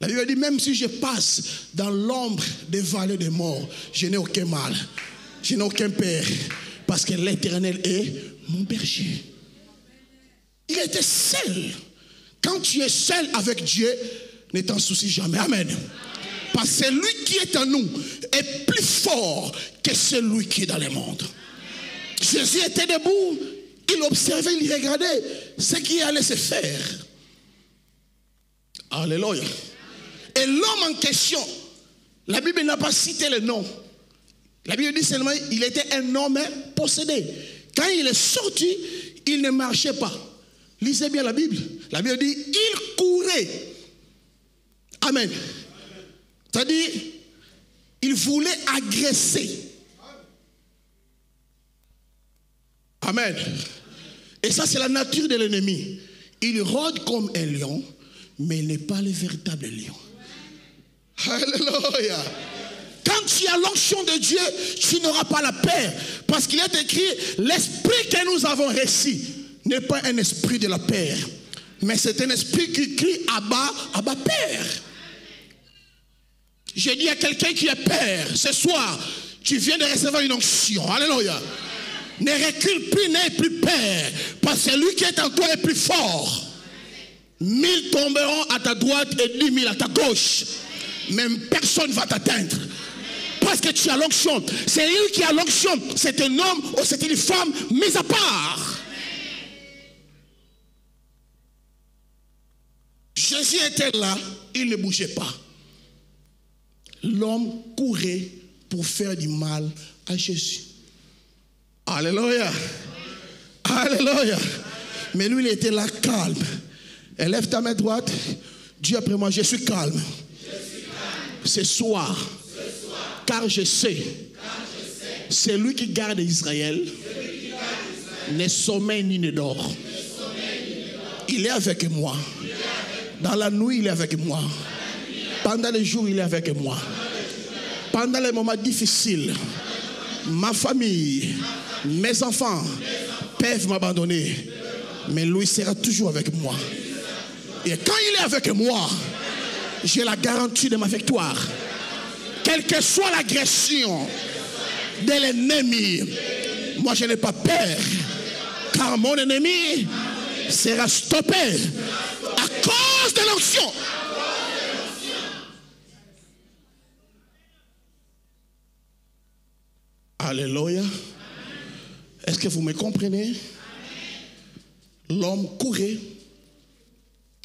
La Bible dit, même si je passe dans l'ombre des vallées des morts, je n'ai aucun mal. Je n'ai aucun peur. Parce que l'Éternel est mon berger. Il était seul. Quand tu es seul avec Dieu, ne t'en soucie jamais. Amen. Parce que celui qui est en nous est plus fort que celui qui est dans le monde. Jésus était debout. Il observait, il regardait ce qui allait se faire. Alléluia. Et l'homme en question, la Bible n'a pas cité le nom. La Bible dit seulement qu'il était un homme possédé. Quand il est sorti, il ne marchait pas. Lisez bien la Bible. La Bible dit, il courait. Amen. C'est-à-dire, il voulait agresser. Amen. Et ça, c'est la nature de l'ennemi. Il rôde comme un lion, mais il n'est pas le véritable lion. Alléluia. Quand tu as l'onction de Dieu, tu n'auras pas la peur. Parce qu'il est écrit, l'esprit que nous avons reçu n'est pas un esprit de la peur, mais c'est un esprit qui crie Abba, Abba Père. J'ai dit à quelqu'un qui a peur, ce soir, tu viens de recevoir une onction. Alléluia. Ne recule plus, n'aie plus peur, parce que lui qui est en toi est plus fort. 1000 tomberont à ta droite et 10 000 à ta gauche. Même personne ne va t'atteindre. Parce que tu as l'onction. C'est lui qui a l'onction. C'est un homme ou c'est une femme mise à part. Jésus était là, il ne bougeait pas. L'homme courait pour faire du mal à Jésus. Alléluia. Alléluia. Mais lui, il était là calme. Élève ta main droite. Dis après moi, je suis calme. Ce soir, car je sais, celui qui garde Israël ne sommeille ni ne dort. Il est avec moi. Dans la nuit, il est avec moi. Pendant les jours, il est avec moi. Pendant les moments difficiles, ma famille, mes enfants peuvent m'abandonner, mais lui sera toujours avec moi. Et quand il est avec moi, j'ai la garantie de ma victoire. Quelle que soit l'agression de l'ennemi, moi je n'ai pas peur, car mon ennemi sera stoppé à cause de l'onction. Alléluia. Est-ce que vous me comprenez? L'homme courait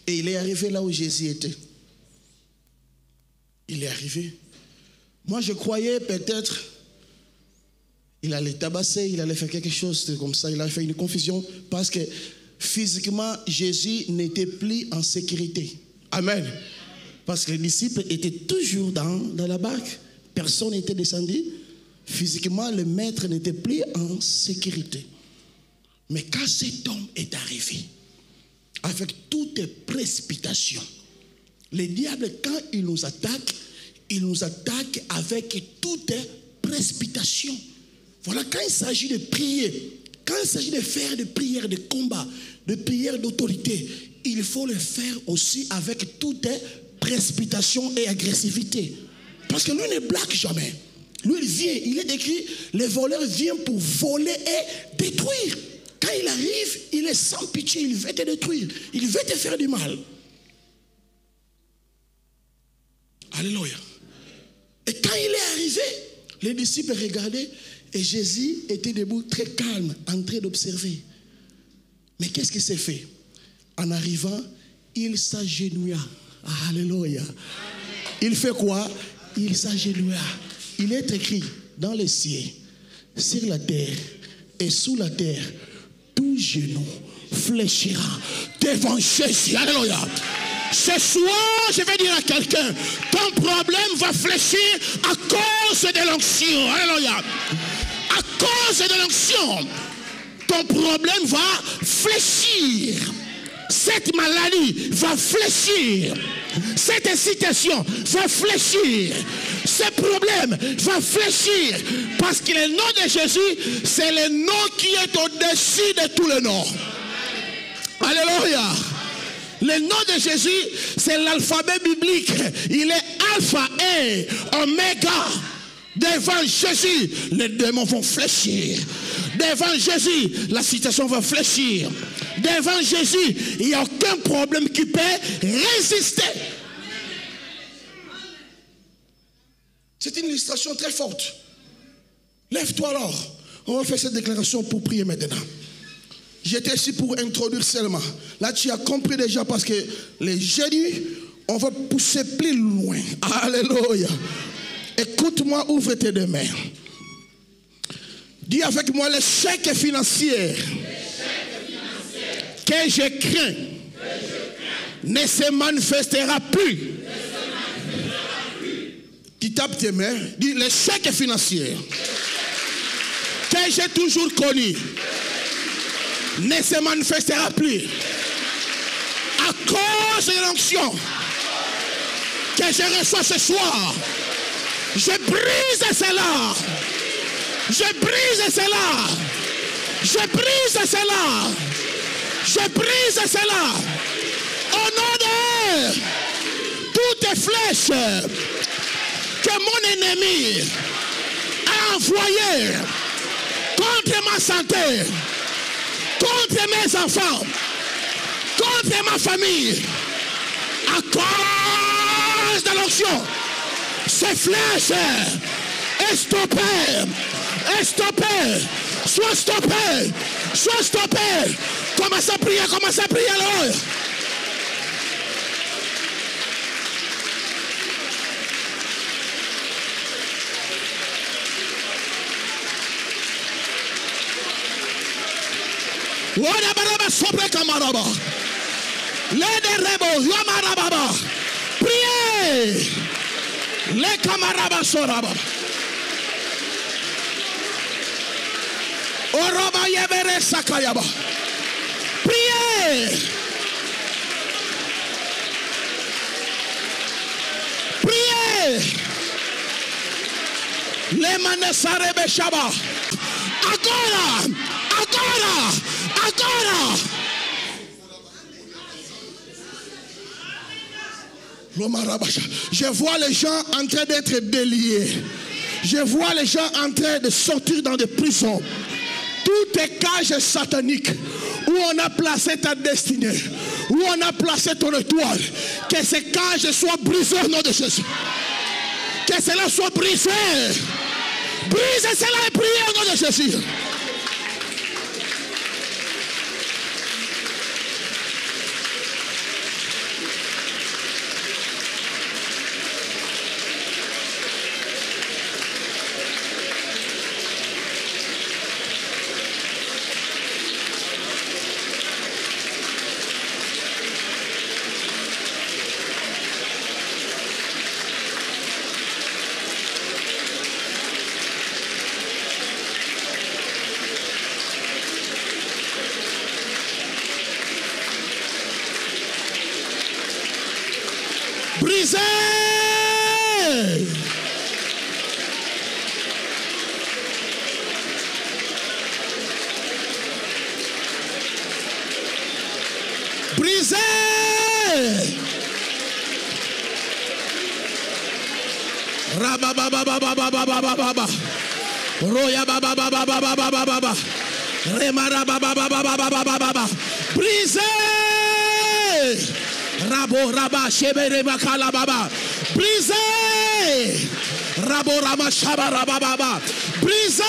et il est arrivé là où Jésus était. Il est arrivé. Moi, je croyais peut-être il allait tabasser, il allait faire quelque chose comme ça. Il a fait une confusion parce que physiquement, Jésus n'était plus en sécurité. Amen. Parce que les disciples étaient toujours dans la barque. Personne n'était descendu. Physiquement, le maître n'était plus en sécurité. Mais quand cet homme est arrivé, avec toute précipitation, le diable, quand il nous attaque avec toute précipitation. Voilà, quand il s'agit de prier, quand il s'agit de faire des prières de combat, de prières d'autorité, il faut le faire aussi avec toute précipitation et agressivité. Parce que lui ne blague jamais. Lui, il vient, il est écrit, les voleurs viennent pour voler et détruire. Quand il arrive, il est sans pitié, il veut te détruire, il veut te faire du mal. Alléluia. Et quand il est arrivé, les disciples regardaient et Jésus était debout, très calme, en train d'observer. Mais qu'est-ce qui s'est fait? En arrivant, il s'agenouilla. Alléluia. Il fait quoi? Il s'agenouilla. Il est écrit dans les cieux, sur la terre et sous la terre, tout genou fléchira devant Jésus. Alléluia. Ce soir, je vais dire à quelqu'un, ton problème va fléchir à cause de l'onction. Alléluia. À cause de l'onction, ton problème va fléchir. Cette maladie va fléchir. Cette situation va fléchir. Ce problème va fléchir. Parce que le nom de Jésus, c'est le nom qui est au-dessus de tous les noms. Alléluia. Le nom de Jésus, c'est l'alphabet biblique. Il est alpha et oméga. Devant Jésus, les démons vont fléchir. Devant Jésus, la situation va fléchir. Devant Jésus, il n'y a aucun problème qui peut résister. C'est une illustration très forte. Lève-toi alors. On va faire cette déclaration pour prier maintenant. J'étais ici pour introduire seulement. Là, tu as compris déjà parce que les jeudis, on va pousser plus loin. Alléluia. Écoute-moi, ouvre tes deux mains. Dis avec moi, l'échec financier que je crains ne se manifestera plus. Tu tapes tes mains, dis l'échec financier que j'ai toujours connu ne se manifestera plus. À cause de l'onction que je reçois ce soir, je brise cela. Je brise cela. Je brise cela. Je brise cela. Au nom de toutes les flèches que mon ennemi a envoyées contre ma santé, contre mes enfants, contre ma famille, à cause de l'onction, ces flèches est stoppé, sois stoppé. Commence à prier, alors. Priez. Les camarades soraba. Oroba yebere sakayaba. Priez. Priez. Les manesarebe shaba. Agora. Je vois les gens en train d'être déliés. Je vois les gens en train de sortir dans des prisons. Toutes les cages sataniques où on a placé ta destinée, où on a placé ton étoile, que ces cages soient brisées au nom de Jésus. Que cela soit brisé. Brise cela et priez au nom de Jésus. Brisé. Brisé. Rabababababababababa. Roya babababababababa. Remarabababababababa. Brisé. Rabo raba shebere bakala baba. Brisé. Rabo rama shabara baba. Brisé.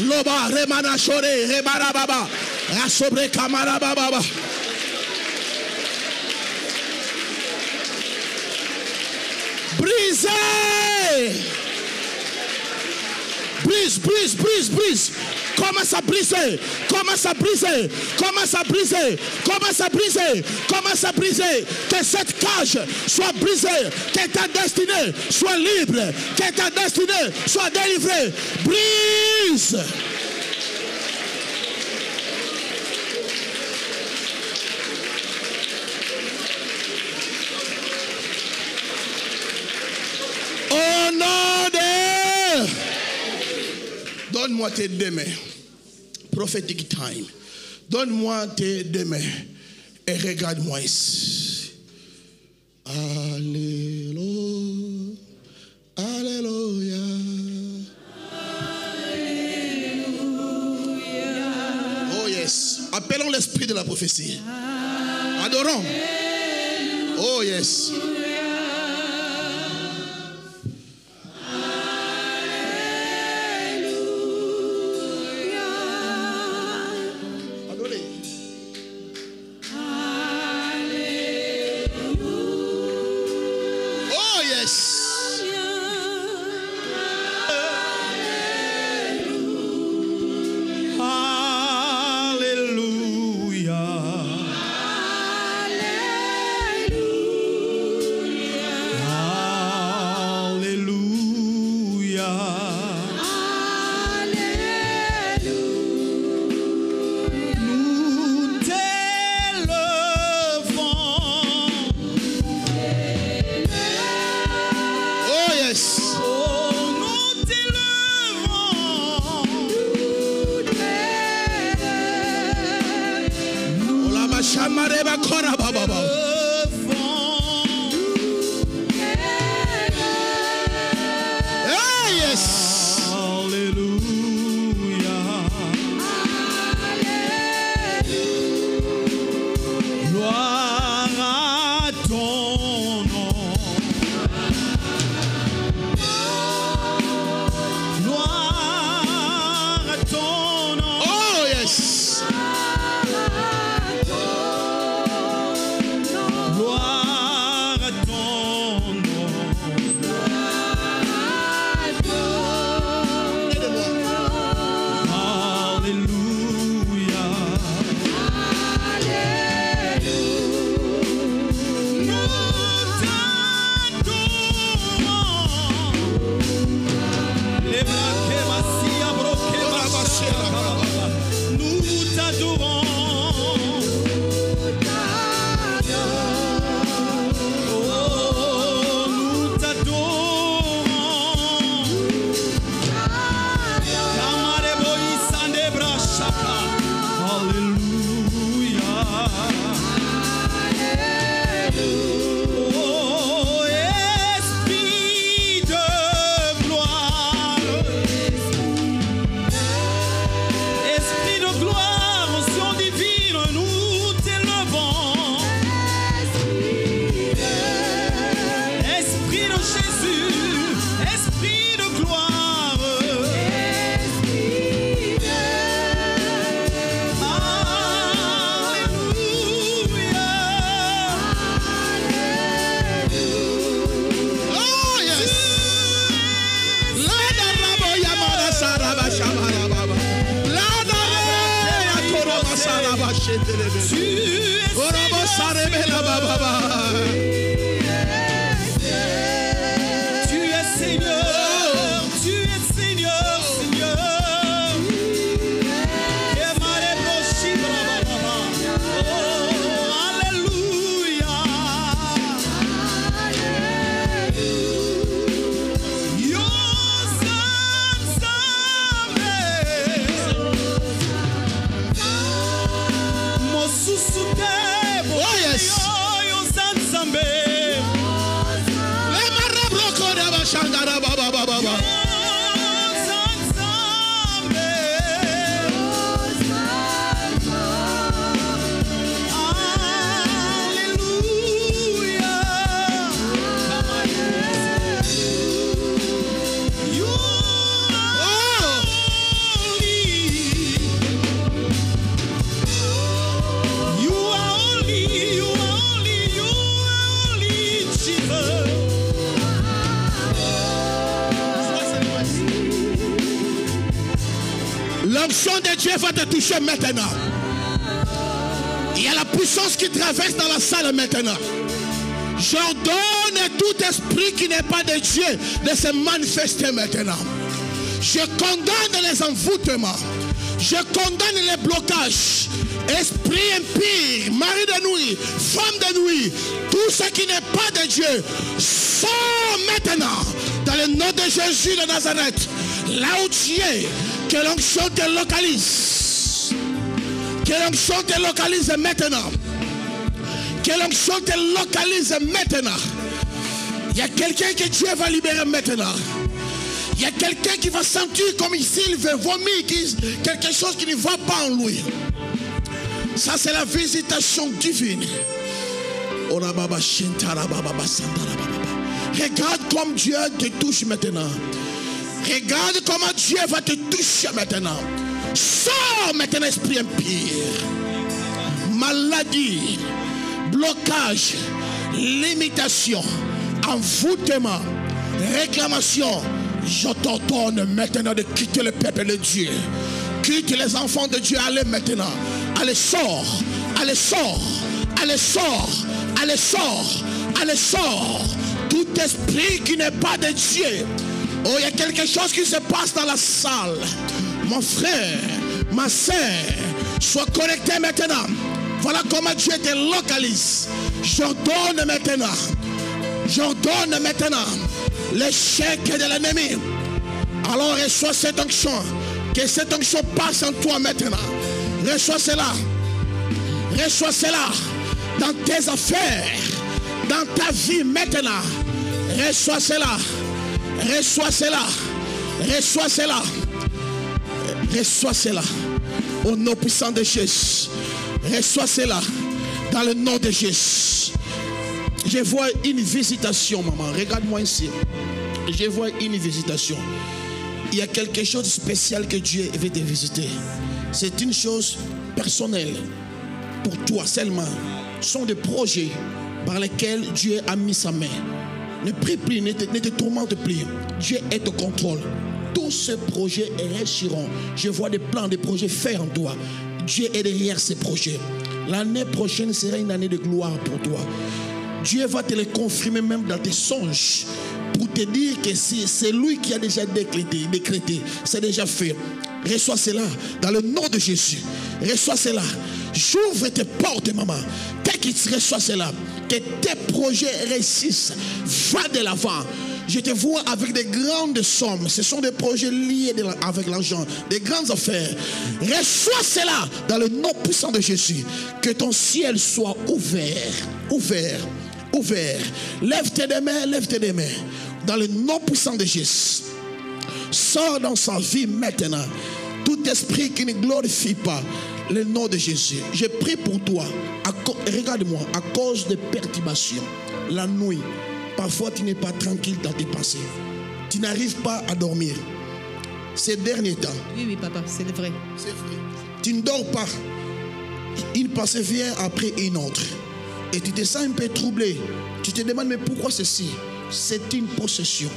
Loba remana shore remara baba. Asobre kamara baba. Brisé. Brise. commence à briser, commence à briser, commence à briser, commence à briser, commence à briser. Que cette cage soit brisée, que ta destinée soit libre, que ta destinée soit délivrée. Brise. Au nom de... Donne-moi tes deux mains. Prophetic time. Donne-moi tes deux mains et regarde-moi ici. Alléluia. Alléluia. Oh yes. Appelons l'esprit de la prophétie. Adorons. Oh yes. L'onction de Dieu va te toucher maintenant. Il y a la puissance qui traverse dans la salle maintenant. J'ordonne à tout esprit qui n'est pas de Dieu de se manifester maintenant. Je condamne les envoûtements. Je condamne les blocages. Esprit impie, mari de nuit, femme de nuit, tout ce qui n'est pas de Dieu, sort maintenant dans le nom de Jésus de Nazareth. Là où tu es, que l'onction te localise. Que l'onction te localise maintenant. Que l'onction te localise maintenant. Il y a quelqu'un que Dieu va libérer maintenant. Il y a quelqu'un qui va sentir comme s'il veut vomir quelque chose qui ne va pas en lui. Ça c'est la visitation divine. Regarde comme Dieu te touche maintenant. Regarde comment Dieu va te toucher maintenant. Sors maintenant esprit impie. Maladie, blocage, limitation, envoûtement, réclamation. Je t'ordonne maintenant de quitter le peuple de Dieu. Quitte les enfants de Dieu. Allez maintenant. Allez, sors. Allez, sors. Allez, sors. Allez, sors. Allez, sors. Tout esprit qui n'est pas de Dieu. Oh, il y a quelque chose qui se passe dans la salle. Mon frère, ma soeur, sois connecté maintenant. Voilà comment Dieu te localise. J'ordonne maintenant. J'ordonne maintenant l'échec de l'ennemi. Alors reçois cette onction. Que cette onction passe en toi maintenant. Reçois cela. Reçois cela dans tes affaires, dans ta vie maintenant. Reçois cela. Reçois cela. Reçois cela. Reçois cela. Au nom puissant de Jésus. Reçois cela dans le nom de Jésus. Je vois une visitation, maman. Regarde-moi ici. Je vois une visitation. Il y a quelque chose de spécial que Dieu veut te visiter. C'est une chose personnelle. Pour toi seulement. Ce sont des projets par lesquels Dieu a mis sa main. Ne prie plus, ne te tourmente plus. Dieu est au contrôle. Tous ces projets réussiront. Je vois des plans, des projets faits en toi. Dieu est derrière ces projets. L'année prochaine sera une année de gloire pour toi. Dieu va te le confirmer même dans tes songes pour te dire que c'est lui qui a déjà décrété, c'est déjà fait. Reçois cela dans le nom de Jésus. Reçois cela. J'ouvre tes portes, maman. Dès qu'il reçoit cela, que tes projets réussissent. Va de l'avant. Je te vois avec des grandes sommes. Ce sont des projets liés avec l'argent, des grandes affaires. Reçois cela dans le nom puissant de Jésus. Que ton ciel soit ouvert. Ouvert. Ouvert. Lève tes deux mains, lève tes deux mains. Dans le nom puissant de Jésus. Sors dans sa vie maintenant. Tout esprit qui ne glorifie pas le nom de Jésus. Je prie pour toi. Regarde-moi. À cause de perturbations. La nuit. Parfois tu n'es pas tranquille dans tes pensées. Tu n'arrives pas à dormir. Ces derniers temps. Oui, papa, c'est vrai. C'est vrai. Tu ne dors pas. Une pensée vient après une autre. Et tu te sens un peu troublé. Tu te demandes, mais pourquoi ceci? C'est une possession.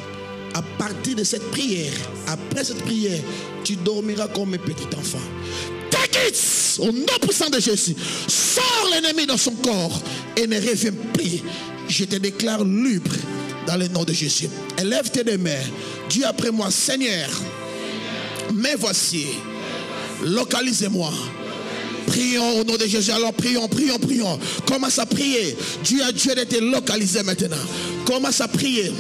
À partir de cette prière, après cette prière, tu dormiras comme un petit enfant. Take it! Au nom puissant de Jésus. Sors l'ennemi dans son corps et ne reviens plus. Je te déclare libre dans le nom de Jésus. Élève tes deux mains. Dis après moi, Seigneur, mais voici, localisez-moi. Prions au nom de Jésus. Alors prions. Commence à prier. Dieu a Dieu de te localiser maintenant. Commence à prier.